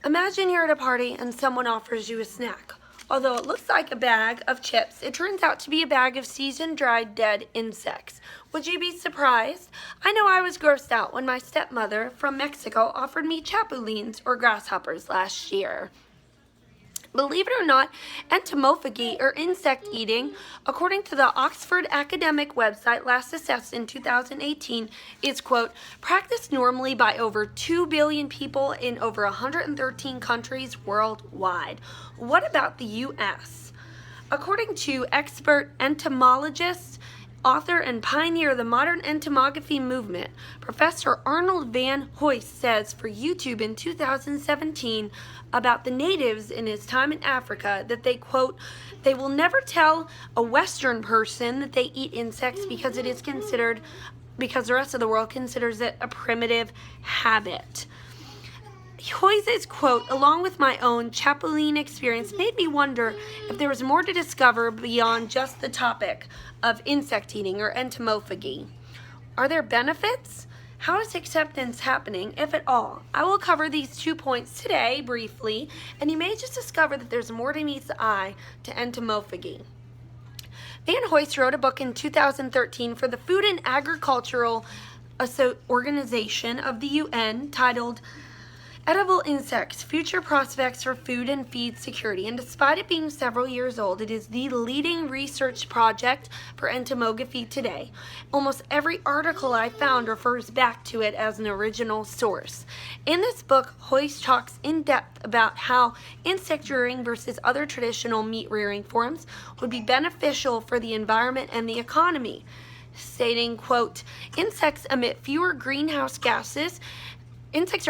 Imagine you're at a party and someone offers you a snack. Although it looks like a bag of chips, it turns out to be a bag of seasoned, dried, dead insects. Would you be surprised? I know I was grossed out when my stepmother from Mexico offered me chapulines or grasshoppers last year. Believe it or not, entomophagy, or insect eating, according to the Oxford academic website last assessed in 2018, is, quote, practiced normally by over 2 billion people in over 113 countries worldwide. What about the U.S.? According to expert entomologist, author and pioneer of the modern entomography movement, Professor Arnold Van Hoyst says for YouTube in 2017 about the natives in his time in Africa that they, quote, they will never tell a Western person that they eat insects because the rest of the world considers it a primitive habit. Hoyt's quote, along with my own chapulin experience, made me wonder if there was more to discover beyond just the topic of insect eating or entomophagy. Are there benefits? How is acceptance happening, if at all? I will cover these 2 points today briefly, and you may just discover that there's more to meet the eye to entomophagy. Van Hoyst wrote a book in 2013 for the Food and Agricultural Organization of the UN titled Edible Insects, Future Prospects for Food and Feed Security, and despite it being several years old, it is the leading research project for entomography today. Almost every article I found refers back to it as an original source. In this book, Hoyst talks in depth about how insect rearing versus other traditional meat rearing forms would be beneficial for the environment and the economy, stating, quote, insects are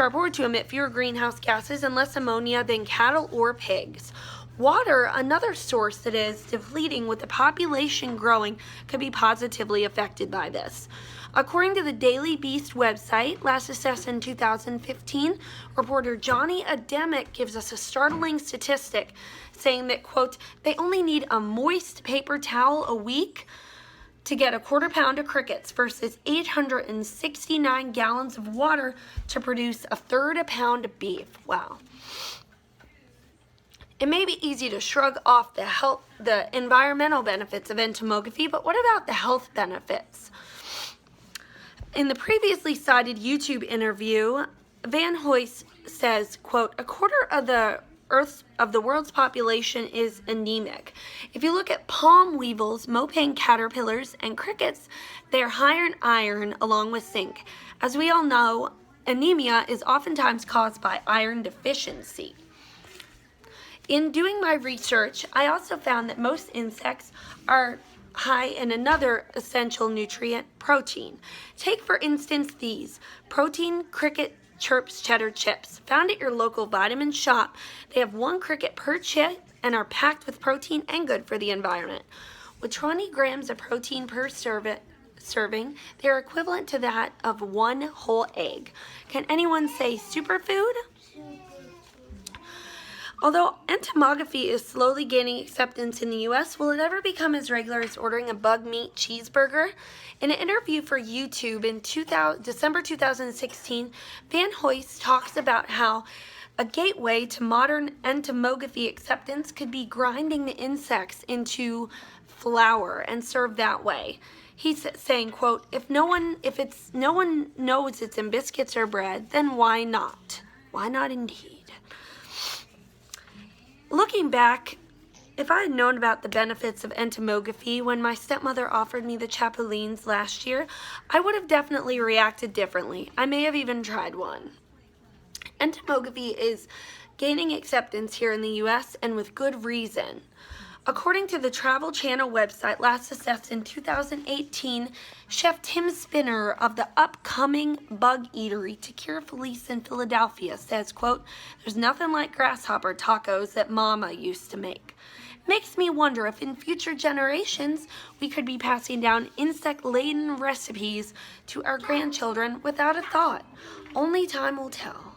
reported to emit fewer greenhouse gases and less ammonia than cattle or pigs. Water, another source that is depleting with the population growing, could be positively affected by this. According to the Daily Beast website, last assessed in 2015, reporter Johnny Ademic gives us a startling statistic saying that, quote, they only need a moist paper towel a week to get a quarter pound of crickets versus 869 gallons of water to produce a third a pound of beef. Wow. It may be easy to shrug off the environmental benefits of entomography, but what about the health benefits? In the previously cited YouTube interview, Van Hoyst says, quote, a quarter of the world's population is anemic. If you look at palm weevils, mopane caterpillars, and crickets, they are higher in iron along with zinc. As we all know, anemia is oftentimes caused by iron deficiency. In doing my research, I also found that most insects are high in another essential nutrient, protein. Take, for instance, these protein cricket Chirps cheddar chips. Found at your local vitamin shop. They have 1 cricket per chip and are packed with protein and good for the environment. With 20 grams of protein per serving, they are equivalent to that of 1 whole egg. Can anyone say superfood? Although entomography is slowly gaining acceptance in the U.S., will it ever become as regular as ordering a bug meat cheeseburger? In an interview for YouTube in December 2016, Van Hoyst talks about how a gateway to modern entomography acceptance could be grinding the insects into flour and served that way. He's saying, quote, if no one knows it's in biscuits or bread, then why not? Why not indeed? Looking back, if I had known about the benefits of entomography when my stepmother offered me the chapulines last year, I would have definitely reacted differently. I may have even tried one. Entomography is gaining acceptance here in the U.S. and with good reason. According to the Travel Channel website, last assessed in 2018, Chef Tim Spinner of the upcoming bug eatery Tequila Felice in Philadelphia says, quote, there's nothing like grasshopper tacos that Mama used to make. Makes me wonder if in future generations we could be passing down insect-laden recipes to our grandchildren without a thought. Only time will tell.